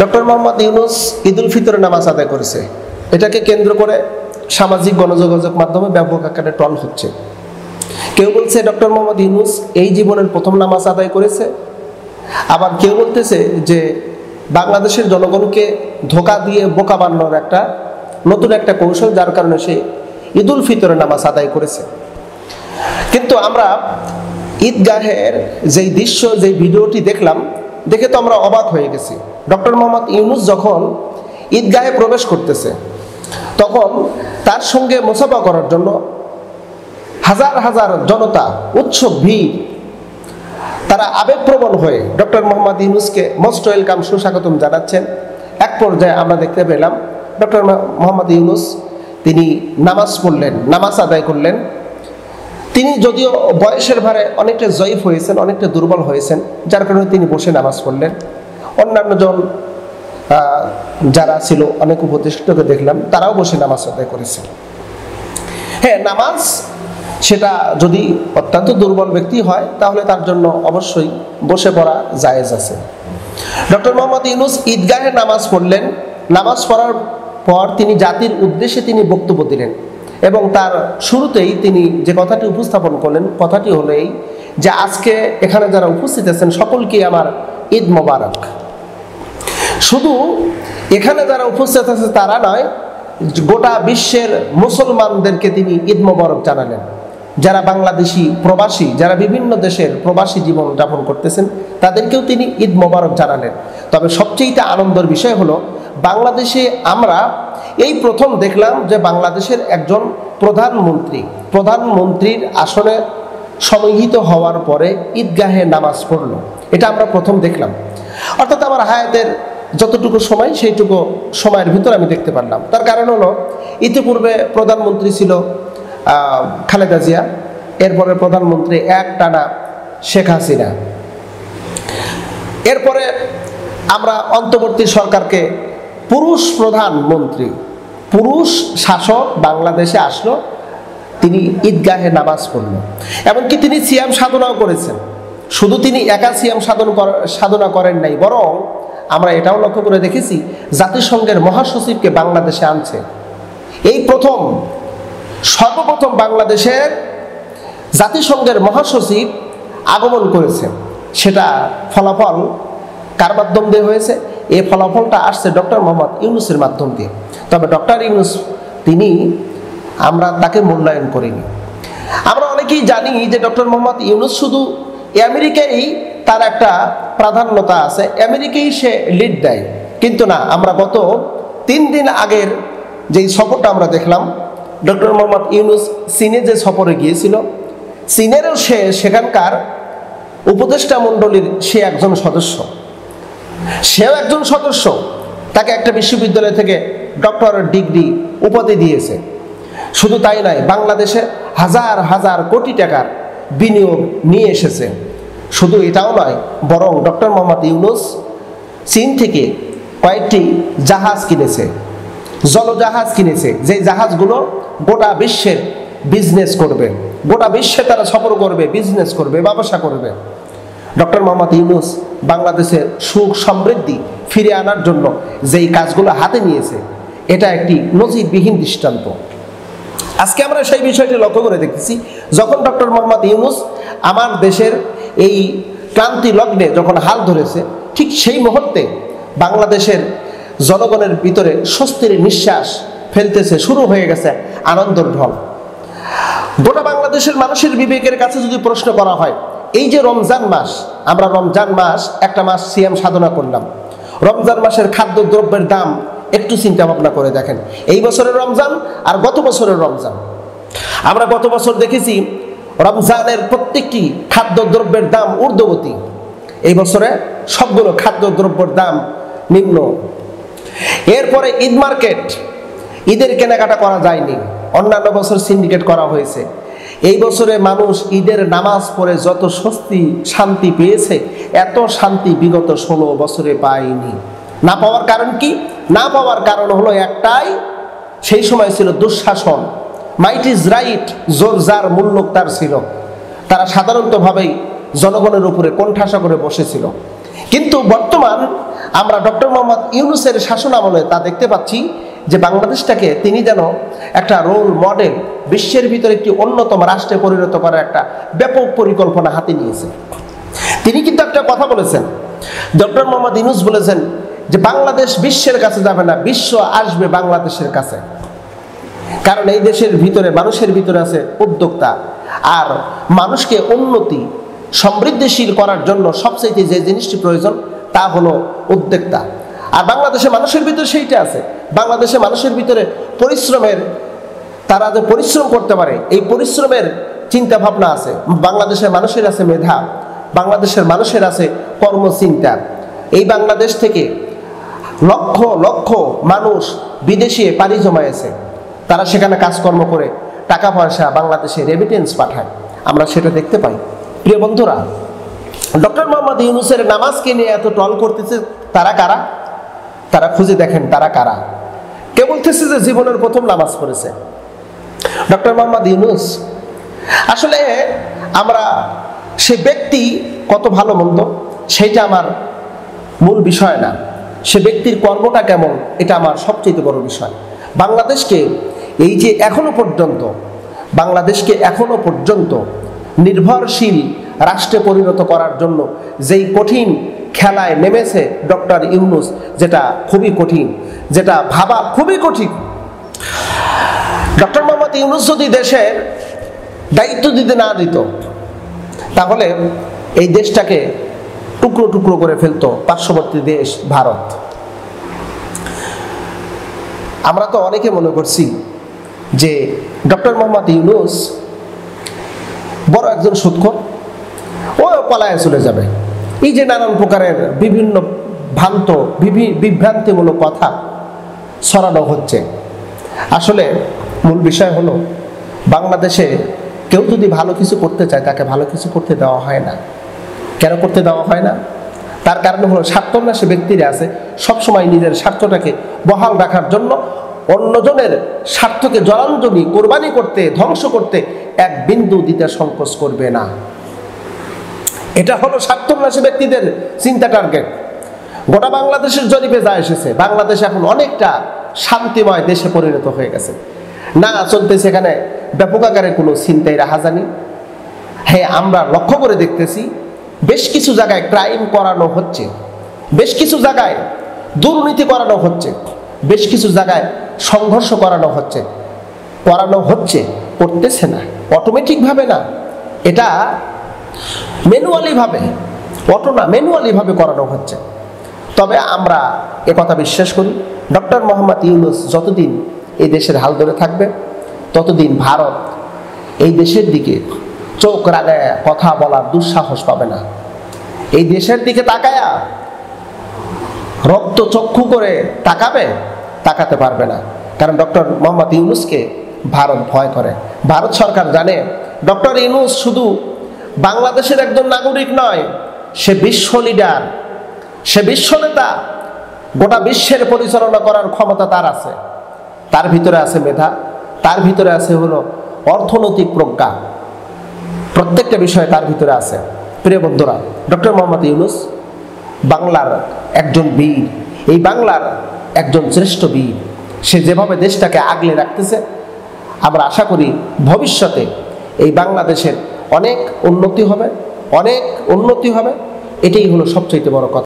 Doctor Mohammad Yunus ঈদুল ফিতরের নামাজ আদায় করেছে। এটাকে কেন্দ্র করে সামাজিক গণযোগাযোগ মাধ্যমে ব্যাপক আকারে ট্রল হচ্ছে। কেউ বলছে ডক্টর মোহাম্মদ ইউনূস এই জীবনের প্রথম নামাজ আদায় করেছে, আবার কেউ বলতেছে যে বাংলাদেশের জনগণকে ধোঁকা দিয়ে বোকা বানানোর একটা নতুন একটা কৌশল, যার কারণে সে ঈদুল ফিতরের নামাজ আদায় করেছে। কিন্তু আমরা ঈদগাহের যেই দৃশ্য, যেই ভিডিওটি দেখলাম, দেখে তো আমরা অবাক হয়ে গেছি। ডক্টর মোহাম্মদ ইউনূস যখন ঈদগাহে প্রবেশ করতেছে, তখন তার সঙ্গে মুসাফা করার জন্য হাজার হাজার জনতা, উৎসুক ভিড়, তারা আবেগপ্রবণ হয়ে ডক্টর মোহাম্মদ ইউনূসকে মোস্ট ওয়েলকাম, সুস্বাগতম জানাচ্ছেন। এক পর্যায়ে আমরা দেখতে পেলাম ডক্টর মোহাম্মদ ইউনূস তিনি নামাজ পড়লেন, নামাজ আদায় করলেন। তিনি যদিও বয়সের ভারে অনেকটা জয়ীফ হয়েছেন, অনেকটা দুর্বল হয়েছেন, যার কারণে তিনি বসে নামাজ পড়লেন। অন্যান্য জন যারা ছিল, অনেক উপদেষ্টাকে দেখলাম, তারাও বসে নামাজ আদায় করেছেন। হ্যাঁ, নামাজ সেটা যদি অত্যন্ত দুর্বল ব্যক্তি হয়, তাহলে তার জন্য অবশ্যই বসে পড়া জায়েজ আছে। ডক্টর মোহাম্মদ ইউনূস ঈদগাহে নামাজ পড়লেন। নামাজ পড়ার পর তিনি জাতির উদ্দেশ্যে তিনি বক্তব্য দিলেন, এবং তার শুরুতেই তিনি যে কথাটি উপস্থাপন করলেন, কথাটি হলো এই যে আজকে এখানে যারা উপস্থিত আছেন সকলকে আমার ঈদ মোবারক। শুধু এখানে যারা উপস্থিত আছে তারা নয়, গোটা বিশ্বের মুসলমানদেরকে তিনি ঈদ মোবারক জানালেন। যারা বাংলাদেশি প্রবাসী, যারা বিভিন্ন দেশের প্রবাসী জীবন যাপন করতেছেন, তাদেরকেও তিনি ঈদ মোবারক জানালেন। তবে সবচেয়ে আনন্দের বিষয় হলো, বাংলাদেশে আমরা এই প্রথম দেখলাম যে বাংলাদেশের একজন প্রধানমন্ত্রীর আসনে সমাহিত হওয়ার পরে ঈদগাহে নামাজ পড়ল। এটা আমরা প্রথম দেখলাম। অর্থাৎ আমার হায়াতের যতটুকু সময়, সেইটুকু সময়ের ভিতর আমি দেখতে পারলাম। তার কারণ হলো, ইতিপূর্বে প্রধানমন্ত্রী ছিল খালেদা জিয়া, এরপরে প্রধানমন্ত্রী একটানা শেখ হাসিনা, এরপরে আমরা অন্তর্বর্তী সরকারকে পুরুষ প্রধানমন্ত্রী, পুরুষ শাসক বাংলাদেশে আসলো, তিনি ঈদগাহে নামাজ পড়ল। এমনকি তিনি সিয়াম সাধনাও করেছেন। শুধু তিনি একা সিয়াম সাধনা করেন নাই, বরং আমরা এটাও লক্ষ্য করে দেখেছি জাতিসংঘের মহাসচিবকে বাংলাদেশে আনছে। এই সর্বপ্রথম বাংলাদেশের জাতিসংঘের মহাসচিব আগমন করেছেন। সেটা ফলাফল কার মাধ্যম দিয়ে হয়েছে? এই ফলাফলটা আসছে ডক্টর মোহাম্মদ ইউনূসের মাধ্যম দিয়ে। তবে ডক্টর ইউনূস আমরা তাকে মূল্যায়ন করিনি। আমরা অনেকেই জানি যে ডক্টর মোহাম্মদ ইউনূস শুধু আমেরিকায় তার একটা প্রাধান্যতা আছে, আমেরিকায় সে লিড দেয়। কিন্তু না, আমরা গত 3 দিন আগের যেই সফরটা আমরা দেখলাম, ডক্টর মোহাম্মদ ইউনূস চীনে যে সফরে গিয়েছিল, চীনেরও সেখানকার উপদেষ্টা মণ্ডলীর সে একজন সদস্য, সেও একজন সদস্য। তাকে একটা বিশ্ববিদ্যালয় থেকে ডক্টরেট ডিগ্রি উপাধি দিয়েছে। শুধু তাই নয়, বাংলাদেশে হাজার হাজার কোটি টাকার বিনিয়োগ নিয়ে এসেছে। শুধু এটাও নয়, বরং ডক্টর মোহাম্মদ ইউনূস চীন থেকে কয়েকটি জাহাজ কিনেছে, জলজাহাজ কিনেছে, যে জাহাজগুলো গোটা বিশ্বের বিজনেস করবে, গোটা বিশ্বে তারা সফর করবে, বিজনেস করবে, ব্যবসা করবে। ডক্টর মোহাম্মদ ইউনূস বাংলাদেশের সুখ সমৃদ্ধি ফিরে আনার জন্য যেই কাজগুলো হাতে নিয়েছে, এটা একটি নজিরবিহীন দৃষ্টান্ত। আজকে আমরা সেই বিষয়টি লক্ষ্য করে দেখতেছি, যখন ডক্টর মোহাম্মদ ইউনূস আমার দেশের এই ক্রান্তি লগ্নে যখন হাল ধরেছে, ঠিক সেই মুহূর্তে বাংলাদেশের জনগণের ভিতরে স্বস্তির নিঃশ্বাস ফেলতেছে, শুরু হয়ে গেছে আনন্দের ঢল। গোটা বাংলাদেশের মানুষের বিবেকের কাছে যদি প্রশ্ন করা হয়, এই যে রমজান মাস, আমরা রমজান মাস একটা মাস সিয়াম সাধনা করলাম, রমজান মাসের খাদ্যদ্রব্যের দাম একটু চিন্তা ভাবনা করে দেখেন। এই বছরের রমজান আর গত বছরের রমজান, আমরা গত বছর দেখেছি রমজানের প্রত্যেকটি খাদ্যদ্রব্যের দাম ঊর্ধ্বগতি। এই বছরে সবগুলো খাদ্যদ্রব্যের দাম নিম্ন। এরপরে ঈদ মার্কেট, ঈদের কেনাকাটা করা যায়নি, অন্যান্য বছর সিন্ডিকেট করা হয়েছে। এই বছরে মানুষ ঈদের নামাজ পড়ে যত স্বস্তি শান্তি পেয়েছে, এত শান্তি বিগত 16 বছরে পায়নি। না পাওয়ার কারণ কি? না পাওয়ার কারণ হলো একটাই, সেই সময় ছিল দুঃশাসন। মাইট ইজ রাইট, জোর যার মূল্য তার ছিল। তারা সাধারণতভাবেই জনগণের উপরে কোণঠাসা করে বসেছিল। কিন্তু বর্তমান আমরা ডক্টর মোহাম্মদ ইউনূসের শাসন আমলে তা দেখতে পাচ্ছি যে বাংলাদেশটাকে তিনি যেন একটা রোল মডেল, বিশ্বের ভিতরে একটি অন্যতম রাষ্ট্রে পরিণত করার একটা ব্যাপক পরিকল্পনা হাতে নিয়েছে। তিনি কিন্তু একটা কথা বলেছেন, ডক্টর মোহাম্মদ ইউনূস বলেছেন যে বাংলাদেশ বিশ্বের কাছে যাবে না, বিশ্ব আসবে বাংলাদেশের কাছে। কারণ এই দেশের ভিতরে, মানুষের ভিতরে আছে উদ্যোক্তা, আর মানুষকে উন্নতি সমৃদ্ধিশীল করার জন্য সবচেয়ে যে জিনিসটি প্রয়োজন তা হলো উদ্যোক্তা। আর বাংলাদেশের মানুষের ভিতরে সেইটা আছে। বাংলাদেশের মানুষের ভিতরে পরিশ্রমের, তারা যে পরিশ্রম করতে পারে এই পরিশ্রমের চিন্তা ভাবনা আছে। বাংলাদেশের মানুষের আছে মেধা, বাংলাদেশের মানুষের আছে কর্মচিন্তা। এই বাংলাদেশ থেকে লক্ষ লক্ষ মানুষ বিদেশে পাড়ি জমায়েছে, তারা সেখানে কাজকর্ম করে টাকা পয়সা বাংলাদেশে রেমিটেন্স পাঠায়, আমরা সেটা দেখতে পাই। প্রিয় বন্ধুরা, ডক্টর মোহাম্মদ ইউনূসের নামাজকে নিয়ে এত টল করতেছে তারা কারা? তারা খুঁজে দেখেন তারা কারা। কে বলতেছে যে জীবনের প্রথম নামাজ পড়েছে ডক্টর মোহাম্মদ ইউনূস? আসলে আমরা সে ব্যক্তি কত ভালো মন্দ সেইটা আমার মূল বিষয় না, সে ব্যক্তির কর্মটা কেমন এটা আমার সবচেয়ে বড় বিষয়। বাংলাদেশকে এই যে এখনো পর্যন্ত নির্ভরশীল রাষ্ট্রে পরিণত করার জন্য যেই কঠিন খেলায় নেমেছে ডক্টর ইউনূস, যেটা খুবই কঠিন, যেটা ভাবা খুবই কঠিন। ডক্টর মোহাম্মদ ইউনূস যদি দেশের দায়িত্ব দিতে না দিত তাহলে এই দেশটাকে টুকরো টুকরো করে ফেলতো পার্শ্ববর্তী দেশ ভারত। আমরা তো অনেকে মনে করছি যে ডক্টর মোহাম্মদ ইউনূস বড় একজন সুদখোর, ও পলায়ে চলে যাবে। এই যে নানান প্রকারের বিভিন্ন বিভ্রান্তিমূলক কথা ছড়ানো হচ্ছে, আসলে মূল বিষয় হলো বাংলাদেশে কেউ যদি ভালো কিছু করতে চায় তাকে ভালো কিছু করতে দেওয়া হয় না। কেন করতে দেওয়া হয় না? তার কারণ হলো স্বার্থন্যাসী ব্যক্তিরা আছে, সবসময় নিজের স্বার্থটাকে বহাল রাখার জন্য অন্যজনের স্বার্থকে জলাঞ্জলি কোরবানি করতে, ধ্বংস করতে এক বিন্দু দিতে সংকোচ করবে না। এটা হলো স্বার্থন্যাসী ব্যক্তিদের চিন্তা টার্গেট। গোটা বাংলাদেশের জরিপে যা এসেছে, বাংলাদেশ এখন অনেকটা শান্তিময় দেশে পরিণত হয়ে গেছে। না চলতেছে এখানে ব্যাপক আকারে কোনো ছিনতাই রাহাজানি। হ্যাঁ, আমরা লক্ষ্য করে দেখতেছি বেশ কিছু জায়গায় ক্রাইম করানো হচ্ছে, বেশ কিছু জায়গায় দুর্নীতি করানো হচ্ছে, বেশ কিছু জায়গায় সংঘর্ষ করানো হচ্ছে, করতেছে না অটোমেটিকভাবে, না এটা ম্যানুয়ালিভাবে, ম্যানুয়ালিভাবে করানো হচ্ছে। তবে আমরা একথা বিশ্বাস করি, ডক্টর মোহাম্মদ ইউনূস যতদিন এই দেশের হাল ধরে থাকবে ততদিন ভারত এই দেশের দিকে চোখ রাগায় কথা বলার দুঃসাহস পাবে না। এই দেশের দিকে তাকায়া রক্ত চক্ষু করে তাকাতে পারবে না। কারণ ডক্টর মোহাম্মদ ইউনূসকে ভারত ভয় করে। ভারত সরকার জানে ডক্টর ইউনূস শুধু বাংলাদেশের একজন নাগরিক নয়, সে বিশ্ব লিডার, সে বিশ্ব নেতা। গোটা বিশ্বের পরিচালনা করার ক্ষমতা তার আছে। তার ভিতরে আছে মেধা, তার ভিতরে আছে হলো অর্থনৈতিক প্রজ্ঞা, প্রত্যেকটা বিষয় তার ভিতরে আছে। প্রিয় বন্ধুরা, ডক্টর মোহাম্মদ ইউনূস বাংলার একজন বীর, এই বাংলার একজন শ্রেষ্ঠ বীর। সে যেভাবে দেশটাকে আগলে রাখতেছে, আমরা আশা করি ভবিষ্যতে এই বাংলাদেশের অনেক উন্নতি হবে। এটাই হলো সবচেয়ে বড় কথা।